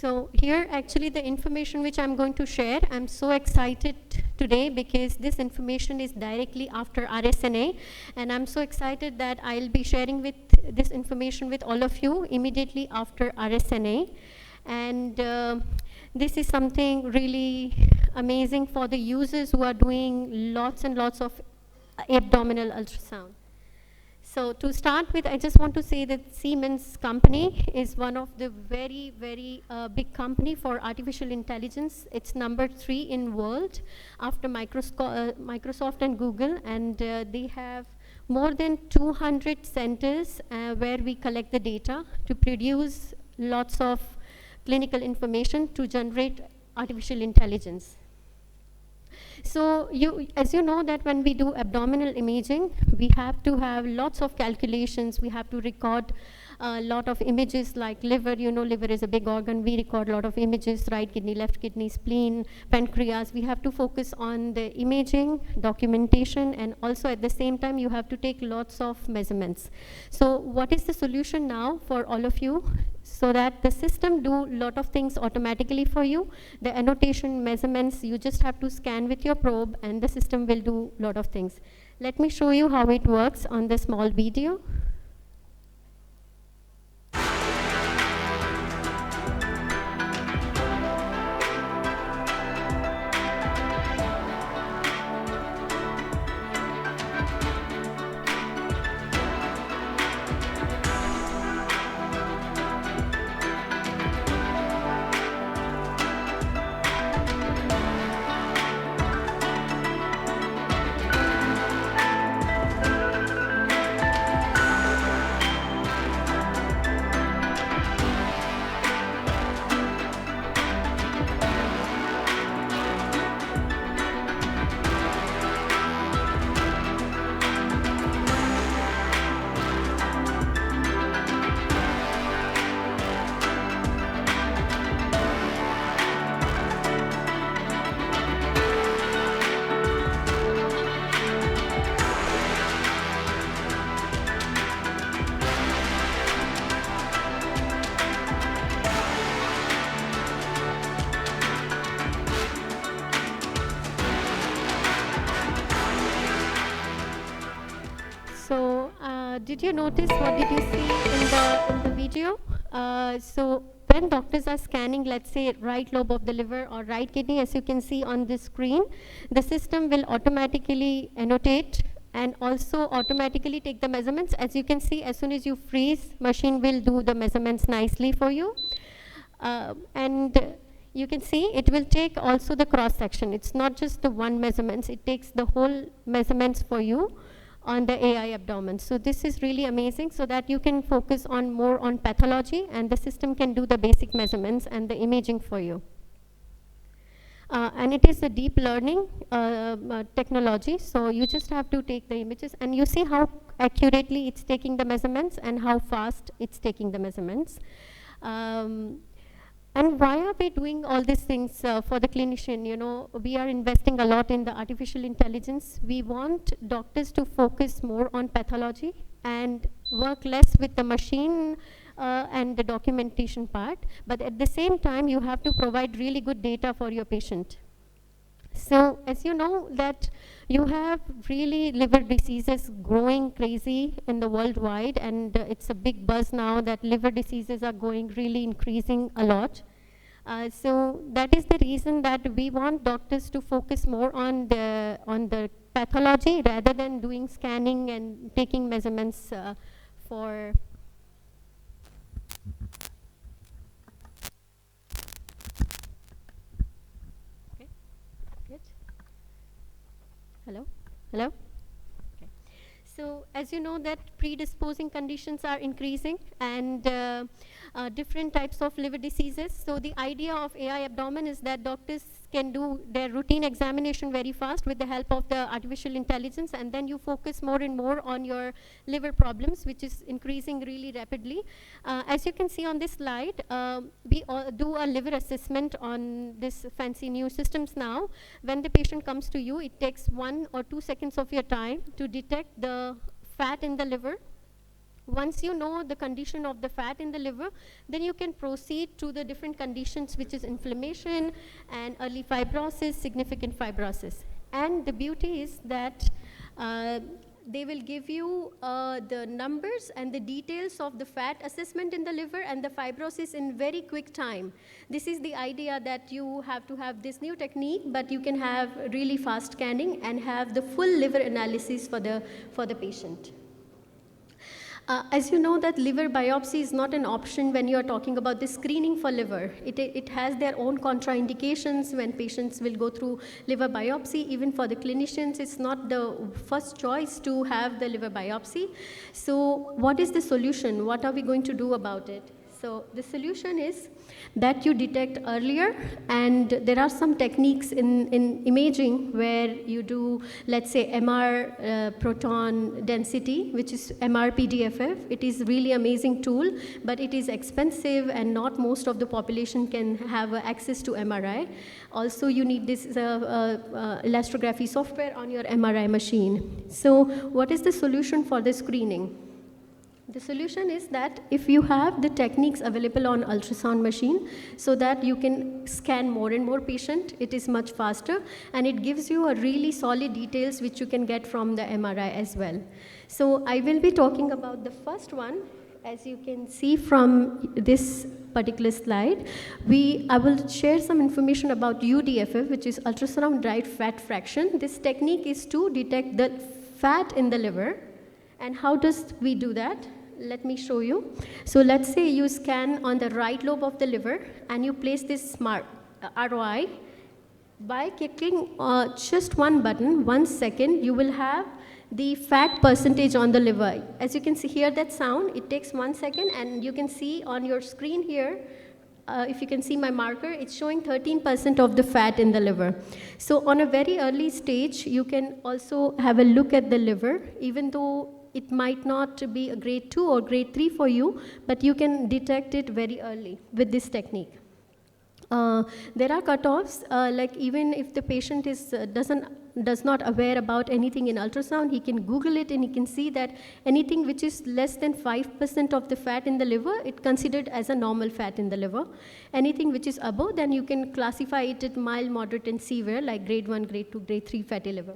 So here actually the information which I'm going to share, I'm so excited today because this information is directly after RSNA, and I'm so excited that I'll be sharing with this information with all of you immediately after RSNA. And this is something really amazing for the users who are doing lots and lots of abdominal ultrasound. So to start with, I just want to say that Siemens company is one of the very, very big company for artificial intelligence. It's number 3 in world after Microsoft and Google, and they have more than 200 centers where we collect the data to produce lots of clinical information to generate artificial intelligence. So as you know that when we do abdominal imaging, we have to have lots of calculations. We have to record a lot of images like liver. You know, liver is a big organ. We record a lot of images, right kidney, left kidney, spleen, pancreas. We have to focus on the imaging, documentation, and also at the same time, you have to take lots of measurements. So what is the solution now for all of you? So that the system do a lot of things automatically for you. The annotation, measurements, you just have to scan with your probe and the system will do a lot of things. Let me show you how it works on the small video. So did you notice, what did you see in the video? So when doctors are scanning, let's say right lobe of the liver or right kidney, as you can see on this screen, the system will automatically annotate and also automatically take the measurements. As you can see, as soon as you freeze, machine will do the measurements nicely for you. And you can see it will take also the cross section. It's not just the one measurements, it takes the whole measurements for you on the AI abdomen. So this is really amazing so that you can focus on more on pathology and the system can do the basic measurements and the imaging for you. And it is a deep learning technology, so you just have to take the images and you see how accurately it's taking the measurements and how fast it's taking the measurements. And why are we doing all these things for the clinician? You know, we are investing a lot in the artificial intelligence. We want doctors to focus more on pathology and work less with the machine and the documentation part. But at the same time, you have to provide really good data for your patient. So as you know that you have really liver diseases growing crazy in the worldwide, and it's a big buzz now that liver diseases are going really increasing a lot. So that is the reason that we want doctors to focus more on the pathology rather than doing scanning and taking measurements for. Okay, good. Hello, hello. Okay. So as you know that predisposing conditions are increasing and different types of liver diseases. So the idea of AI abdomen is that doctors can do their routine examination very fast with the help of the artificial intelligence, and then you focus more and more on your liver problems, which is increasing really rapidly. As you can see on this slide, we do a liver assessment on this fancy new systems now. When the patient comes to you, it takes 1 or 2 seconds of your time to detect the fat in the liver, Once you know the condition of the fat in the liver, then you can proceed to the different conditions, which is inflammation and early fibrosis, significant fibrosis. And the beauty is that they will give you the numbers and the details of the fat assessment in the liver and the fibrosis in very quick time. This is the idea, that you have to have this new technique, but you can have really fast scanning and have the full liver analysis for the patient. As you know, that liver biopsy is not an option when you are talking about the screening for liver. It has their own contraindications when patients will go through liver biopsy. Even for the clinicians, it's not the first choice to have the liver biopsy. So what is the solution? What are we going to do about it? So the solution is that you detect earlier, and there are some techniques in imaging where you do, let's say, MR proton density, which is MR-PDFF. It is really amazing tool, but it is expensive and not most of the population can have access to MRI. Also, you need this elastography software on your MRI machine. So what is the solution for the screening? The solution is that if you have the techniques available on ultrasound machine, so that you can scan more and more patient, it is much faster, and it gives you a really solid details which you can get from the MRI as well. So I will be talking about the first one. As you can see from this particular slide, I will share some information about UDFF, which is ultrasound derived fat fraction. This technique is to detect the fat in the liver. And how does we do that? Let me show you. So let's say you scan on the right lobe of the liver, and you place this smart ROI. By clicking just one button, 1 second, you will have the fat percentage on the liver. As you can see here, that sound, it takes 1 second, and you can see on your screen here, if you can see my marker, it's showing 13% of the fat in the liver. So on a very early stage, you can also have a look at the liver, even though it might not be a grade 2 or grade 3 for you, but you can detect it very early with this technique. There are cutoffs, like even if the patient is does not aware about anything in ultrasound, he can Google it and he can see that anything which is less than 5% of the fat in the liver, it's considered as a normal fat in the liver. Anything which is above, then you can classify it at mild, moderate, and severe, like grade 1, grade 2, grade 3 fatty liver.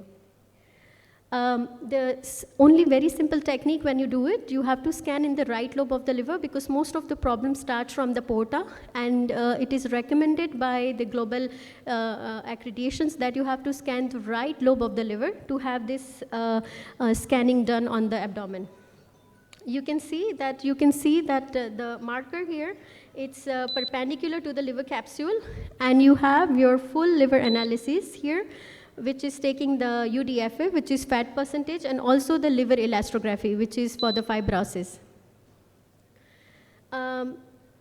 The only very simple technique when you do it, you have to scan in the right lobe of the liver, because most of the problems start from the porta, and it is recommended by the global accreditations that you have to scan the right lobe of the liver to have this scanning done on the abdomen. You can see that the marker here, it's perpendicular to the liver capsule, and you have your full liver analysis here, which is taking the UDFF, which is fat percentage, and also the liver elastography, which is for the fibrosis.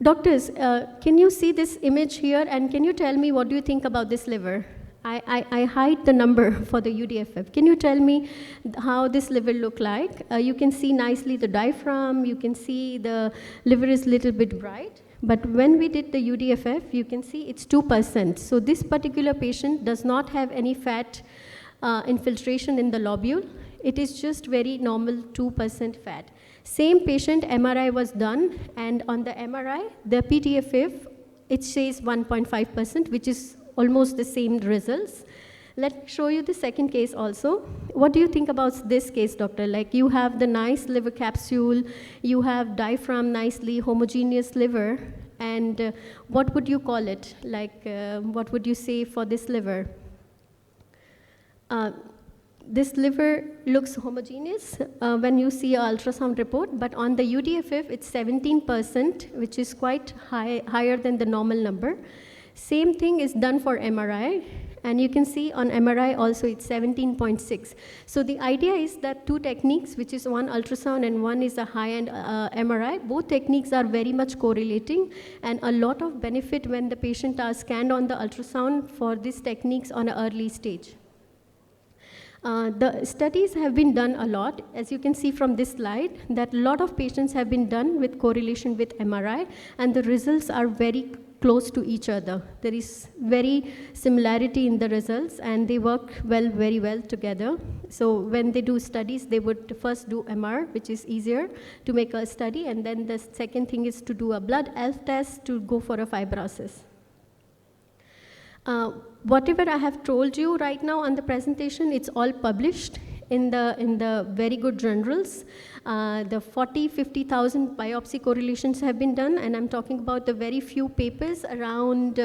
Doctors, can you see this image here, and can you tell me what do you think about this liver? I hide the number for the UDFF. Can you tell me how this liver look like? You can see nicely the diaphragm, you can see the liver is a little bit bright. But when we did the UDFF, you can see it's 2%. So this particular patient does not have any fat infiltration in the lobule. It is just very normal 2% fat. Same patient, MRI was done, and on the MRI, the PDFF, it says 1.5%, which is almost the same results. Let me show you the second case also. What do you think about this case, doctor? Like, you have the nice liver capsule, you have diaphragm, nicely homogeneous liver, and what would you call it? Like, what would you say for this liver? This liver looks homogeneous when you see an ultrasound report, but on the UDFF, it's 17%, which is quite higher than the normal number. Same thing is done for MRI. And you can see on MRI also it's 17.6. So the idea is that two techniques, which is one ultrasound and one is a high-end MRI, both techniques are very much correlating, and a lot of benefit when the patient are scanned on the ultrasound for these techniques on an early stage. The studies have been done a lot, as you can see from this slide, that a lot of patients have been done with correlation with MRI, and the results are very close to each other. There is very similarity in the results, and they work very well together. So when they do studies, they would first do MR, which is easier to make a study, and then the second thing is to do a blood ELF test to go for a fibrosis. Whatever I have told you right now on the presentation, it's all published in the very good journals. The 50,000 biopsy correlations have been done, and I'm talking about the very few papers around,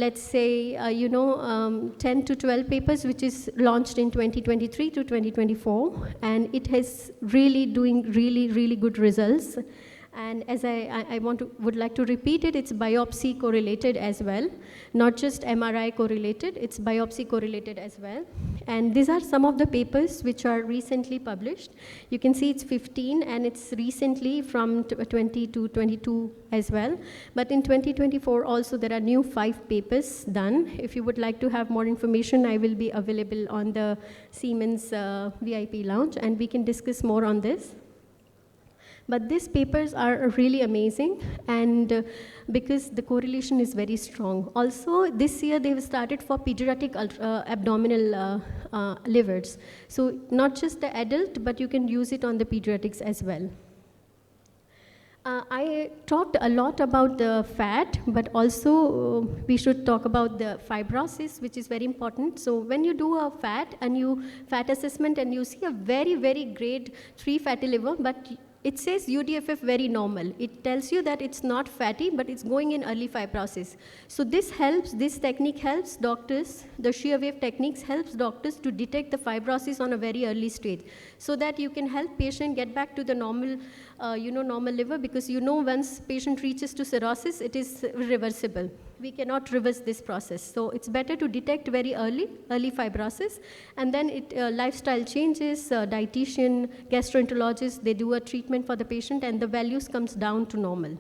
let's say, 10 to 12 papers, which is launched in 2023 to 2024, and it has really doing really good results. And as I would like to repeat it, it's biopsy correlated as well, not just MRI correlated, it's biopsy correlated as well. And these are some of the papers which are recently published. You can see it's 15, and it's recently from 20 to 22 as well. But in 2024 also there are new 5 papers done. If you would like to have more information, I will be available on the Siemens VIP lounge, and we can discuss more on this. But these papers are really amazing, and because the correlation is very strong. Also, this year they've started for pediatric abdominal livers. So not just the adult, but you can use it on the pediatrics as well. I talked a lot about the fat, but also we should talk about the fibrosis, which is very important. So when you do a fat assessment and you see a very grade 3 fatty liver, but it says UDFF very normal. It tells you that it's not fatty, but it's going in early fibrosis. So this technique helps doctors, the shear wave techniques helps doctors to detect the fibrosis on a very early stage, so that you can help patient get back to the normal, normal liver, because once patient reaches to cirrhosis, it is irreversible. We cannot reverse this process. So it's better to detect very early fibrosis, and then lifestyle changes, dietitian, gastroenterologist, they do a treatment for the patient, and the values comes down to normal.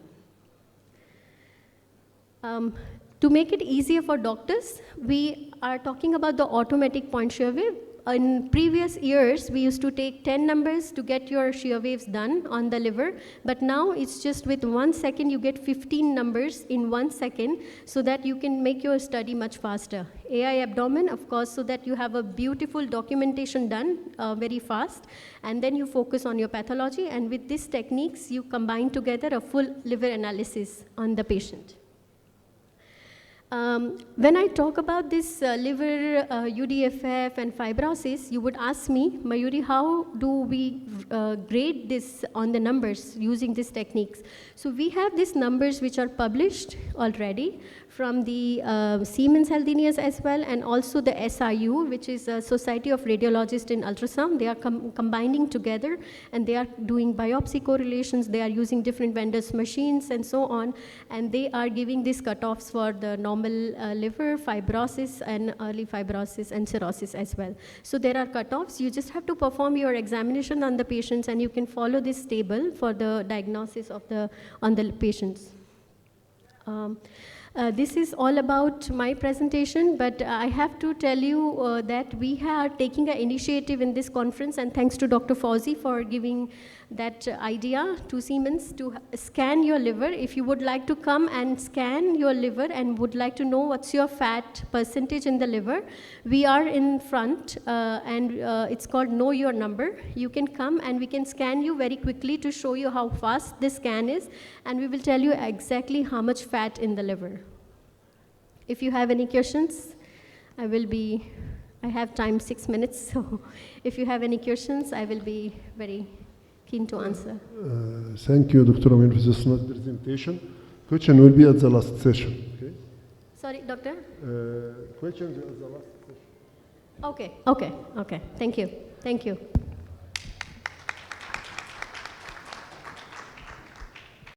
To make it easier for doctors, we are talking about the automatic point shear wave. In previous years, we used to take 10 numbers to get your shear waves done on the liver, but now it's just with 1 second, you get 15 numbers in 1 second, so that you can make your study much faster. AI abdomen, of course, so that you have a beautiful documentation done very fast, and then you focus on your pathology, and with these techniques, you combine together a full liver analysis on the patient. When I talk about this liver, UDFF, and fibrosis, you would ask me, Mayuri, how do we grade this on the numbers using these techniques? So we have these numbers which are published already from the Siemens Healthineers as well, and also the SIU, which is a Society of Radiologists in Ultrasound. They are combining together, and they are doing biopsy correlations. They are using different vendors' machines and so on, and they are giving these cutoffs for the normal liver, fibrosis, and early fibrosis and cirrhosis as well. So there are cutoffs. You just have to perform your examination on the patients, and you can follow this table for the diagnosis of on the patients. This is all about my presentation, but I have to tell you that we are taking an initiative in this conference, and thanks to Dr. Fauzi for giving that idea to Siemens to scan your liver. If you would like to come and scan your liver and would like to know what's your fat percentage in the liver, we are in front, and it's called Know Your Number. You can come and we can scan you very quickly to show you how fast this scan is, and we will tell you exactly how much fat in the liver. If you have any questions, I have time 6 minutes, so if you have any questions, I will be very keen to answer. Thank you, Dr. Amin, for this nice presentation. Question will be at the last session. Okay? Sorry, doctor? Questions at the last session. Okay. Thank you.